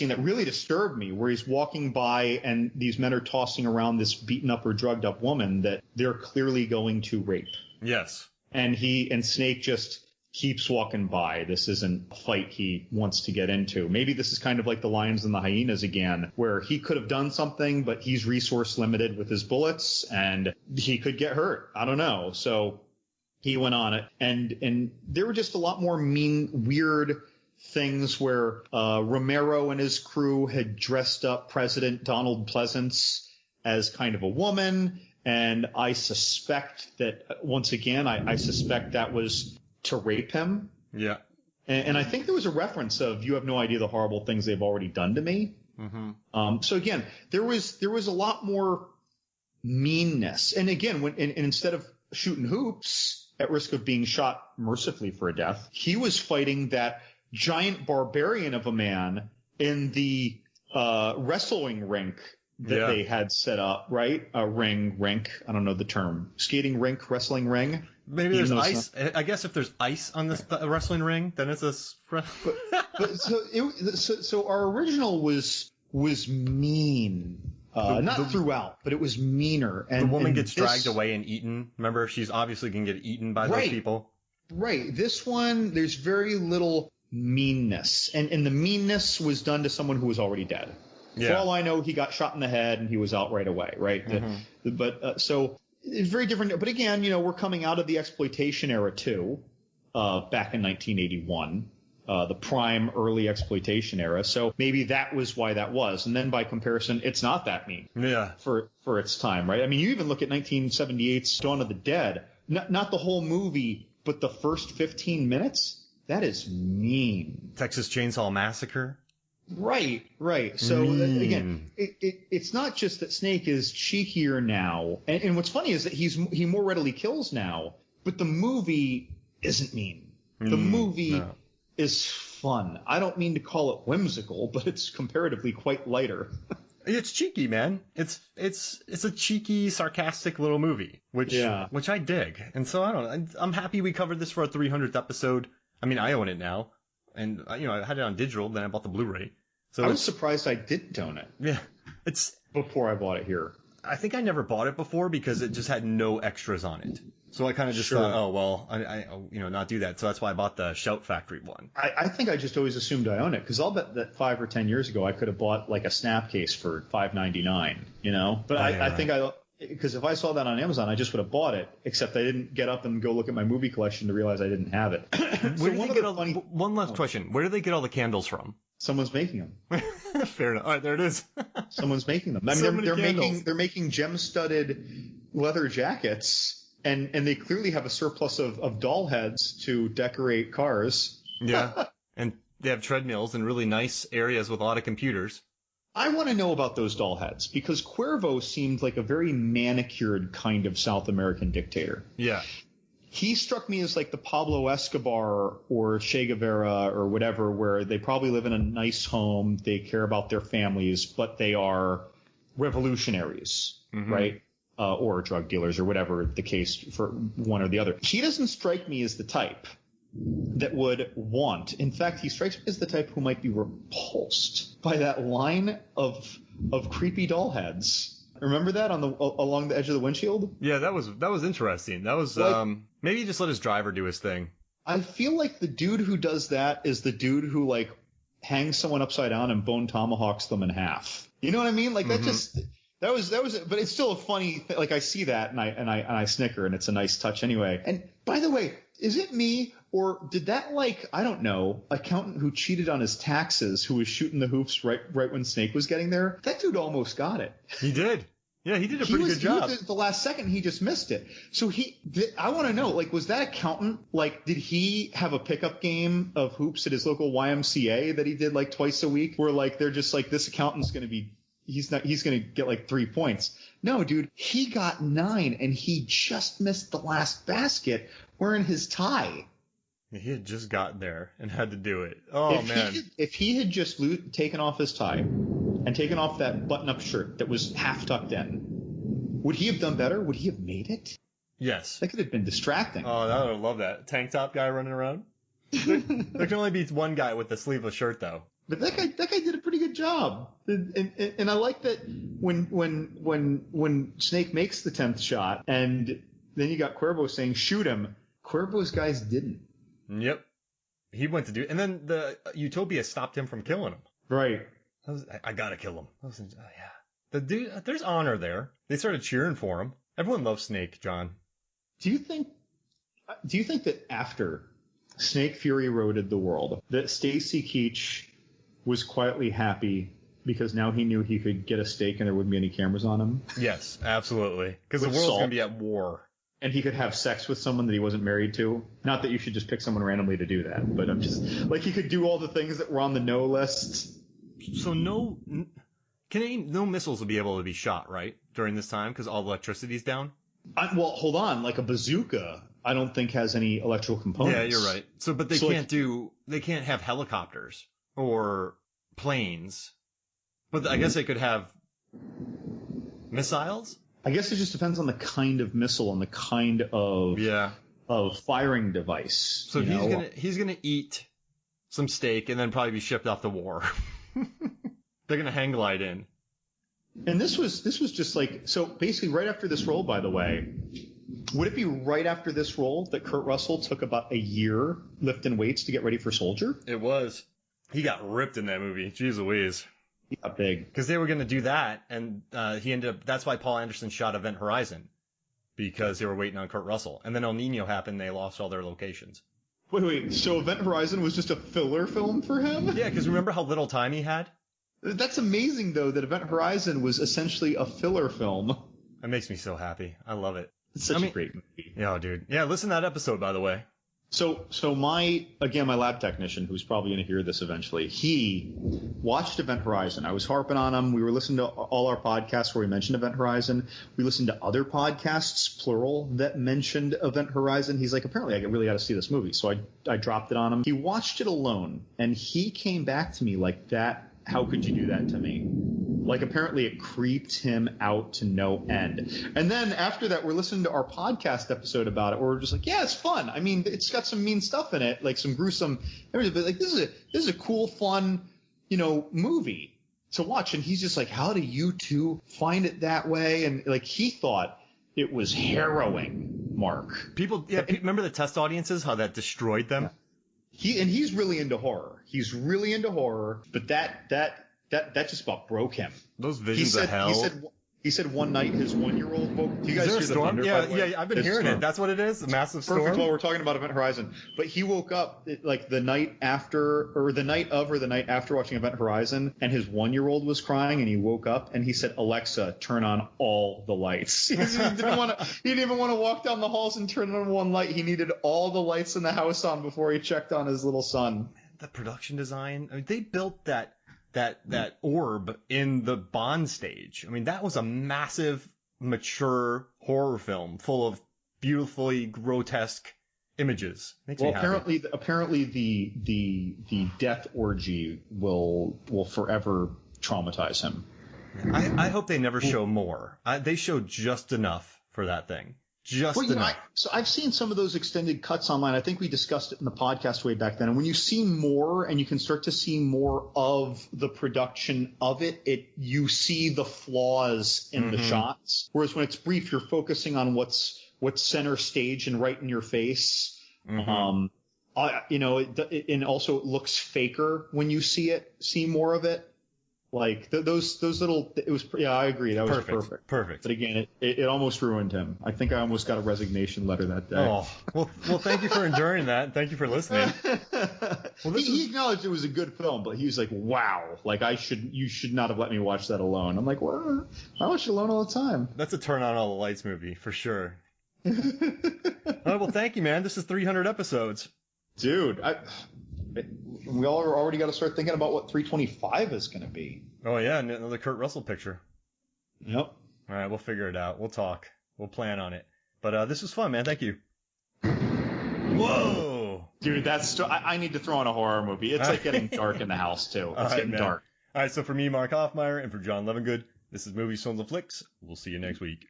scene that really disturbed me, where he's walking by and these men are tossing around this beaten up or drugged up woman that they're clearly going to rape. Yes. And Snake just keeps walking by. This isn't a fight he wants to get into. Maybe this is kind of like the lions and the hyenas again, where he could have done something, but he's resource limited with his bullets and he could get hurt. I don't know. So he went on it. And there were just a lot more mean, weird things where Romero and his crew had dressed up President Donald Pleasance as kind of a woman. And I suspect that, once again, I suspect that was to rape him. Yeah. And I think there was a reference of, you have no idea the horrible things they've already done to me. Mm-hmm. So again, there was a lot more meanness. And again, and instead of shooting Hoops at risk of being shot mercifully for a death, he was fighting that giant barbarian of a man in the wrestling rink that they had set up, right? A rink. I don't know the term. Skating rink, wrestling ring. Maybe there's ice. I guess if there's ice on this wrestling ring, then it's a. So our original was mean. Not throughout, but it was meaner. And the woman gets dragged away and eaten. Remember, she's obviously going to get eaten by those people. Right. This one, there's very little meanness. And the meanness was done to someone who was already dead. Yeah. For all I know, he got shot in the head and he was out right away, right? Mm-hmm. So it's very different. But again, we're coming out of the exploitation era too, back in 1981, the prime early exploitation era. So maybe that was why that was. And then by comparison, it's not that mean for its time, right? I mean, you even look at 1978's Dawn of the Dead, not the whole movie, but the first 15 minutes. That is mean. Texas Chainsaw Massacre. Right. So again, it's not just that Snake is cheekier now, and what's funny is that he more readily kills now, but the movie isn't mean. The movie is fun. I don't mean to call it whimsical, but it's comparatively quite lighter. It's cheeky, man. It's a cheeky, sarcastic little movie, which I dig, and so I'm happy we covered this for our 300th episode. I mean, I own it now, and I had it on digital, then I bought the Blu-ray. So I was surprised I didn't own it. Yeah, before I bought it here. I think I never bought it before because it just had no extras on it. So I kind of just thought, oh well, I not do that. So that's why I bought the Shout Factory one. I think I just always assumed I own it because I'll bet that 5 or 10 years ago I could have bought like a snap case for $5.99. But I think because if I saw that on Amazon, I just would have bought it. Except I didn't get up and go look at my movie collection to realize I didn't have it. One last question: where do they get all the candles from? Someone's making them. Fair enough. All right, there it is. Someone's making them. I mean, they're making gem-studded leather jackets, and they clearly have a surplus of doll heads to decorate cars. Yeah, and they have treadmills in really nice areas with a lot of computers. I want to know about those doll heads because Cuervo seemed like a very manicured kind of South American dictator. Yeah. He struck me as like the Pablo Escobar or Che Guevara or whatever, where they probably live in a nice home, they care about their families, but they are revolutionaries, right? Or drug dealers or whatever the case for one or the other. He doesn't strike me as the type that would want. In fact, he strikes me as the type who might be repulsed by that line of creepy doll heads. Remember that along the edge of the windshield? Yeah, that was interesting. That was maybe just let his driver do his thing. I feel like the dude who does that is the dude who like hangs someone upside down and bone tomahawks them in half. You know what I mean? Like that was but it's still a funny thing. Like I see that and I snicker and it's a nice touch anyway. And by the way, is it me or did that I don't know, accountant who cheated on his taxes who was shooting the hoops right when Snake was getting there? That dude almost got it. He did. Yeah, he did a pretty good job. He was the last second, he just missed it. So I want to know, was that accountant, did he have a pickup game of hoops at his local YMCA that he did twice a week where they're just this accountant's going to be, he's going to get 3 points. No, dude, he got 9 and he just missed the last basket wearing his tie. He had just gotten there and had to do it. Oh, man. If he had just taken off his tie and taken off that button-up shirt that was half tucked in, would he have done better? Would he have made it? Yes. That could have been distracting. Oh, I would love that. Tank top guy running around. There can only be one guy with the sleeveless shirt, though. But that guy did a pretty good good job. And I like that when Snake makes the 10th shot, and then you got Cuervo saying, shoot him. Cuervo's guys didn't. Yep. He went to do it. And then the Utopia stopped him from killing him. Right. I gotta kill him. Yeah. The dude, there's honor there. They started cheering for him. Everyone loves Snake, John. Do you think that after Snake Fury eroded the world, that Stacy Keach was quietly happy because now he knew he could get a steak and there wouldn't be any cameras on him? Yes, absolutely. Because the world's going to be at war. And he could have sex with someone that he wasn't married to. Not that you should just pick someone randomly to do that, but I'm just like, he could do all the things that were on the no list. So no missiles will be able to be shot, right, during this time because all the electricity's down? Well, hold on. Like a bazooka, I don't think has any electrical components. Yeah, you're right. So, but they can't have helicopters or planes. But I guess they could have missiles? I guess it just depends on the kind of missile and the kind of firing device. So he's gonna eat some steak and then probably be shipped off to war. They're gonna hang glide in. And this was just like, so basically right after this role, by the way, would it be right after this role that Kurt Russell took about a year lifting weights to get ready for Soldier? It was. He got ripped in that movie. Jeez Louise. He got big. Because they were going to do that, and he ended up, that's why Paul Anderson shot Event Horizon, because they were waiting on Kurt Russell. And then El Nino happened, they lost all their locations. Wait, so Event Horizon was just a filler film for him? Yeah, because remember how little time he had? That's amazing, though, that Event Horizon was essentially a filler film. It makes me so happy. I love it. It's such a great movie. Yeah, dude. Yeah, listen to that episode, by the way. So my lab technician, who's probably going to hear this eventually, he watched Event Horizon. I was harping on him. We were listening to all our podcasts where we mentioned Event Horizon. We listened to other podcasts, plural, that mentioned Event Horizon. He's like, apparently I really got to see this movie. So I dropped it on him. He watched it alone, and he came back to me like, that, how could you do that to me? Like, apparently it creeped him out to no end. And then after that, we're listening to our podcast episode about it, where we're just like, yeah, it's fun. I mean, it's got some mean stuff in it, like some gruesome everything, but like, this is a cool, fun, movie to watch. And he's just like, how do you two find it that way? And like, he thought it was harrowing, Mark. People, remember the test audiences, how that destroyed them? Yeah. He's really into horror. He's really into horror, but that just about broke him. Those visions of hell. He said one night his 1-year-old woke. Do you guys hear the thunder? Yeah, I've been hearing it. That's what it is. A massive storm. Perfect. Well, we're talking about Event Horizon, but he woke up like the night after watching Event Horizon, and his 1-year-old was crying, and he woke up and he said, "Alexa, turn on all the lights." He didn't even want to walk down the halls and turn on one light. He needed all the lights in the house on before he checked on his little son. The production design. I mean, they built that orb in the Bond stage. I mean, that was a massive, mature horror film full of beautifully grotesque images. Makes me happy. Apparently the death orgy will forever traumatize him. I hope they never show more. They showed just enough for that thing. Enough. So I've seen some of those extended cuts online. I think we discussed it in the podcast way back then. And when you see more and you can start to see more of the production of it, you see the flaws in the shots. Whereas when it's brief, you're focusing on what's center stage and right in your face. And also it looks faker when you see more of it. Like those little, it was, I agree. That was perfect. Perfect. But again, it almost ruined him. I think I almost got a resignation letter that day. Oh, well, thank you for enduring that. Thank you for listening. Well, he acknowledged it was a good film, but he was like, wow, like you should not have let me watch that alone. I'm like, well, I watch it alone all the time. That's a turn on all the lights movie for sure. All right, well, thank you, man. This is 300 episodes. Dude, we all already got to start thinking about what 325 is going to be. Oh, yeah, another Kurt Russell picture. Yep. All right, we'll figure it out. We'll talk. We'll plan on it. But this was fun, man. Thank you. Whoa! Dude, I need to throw in a horror movie. It's like getting dark in the house, too. It's getting dark. All right, so for me, Mark Hoffmeyer, and for John Levengood, this is Movies, Films, and Flicks. We'll see you next week.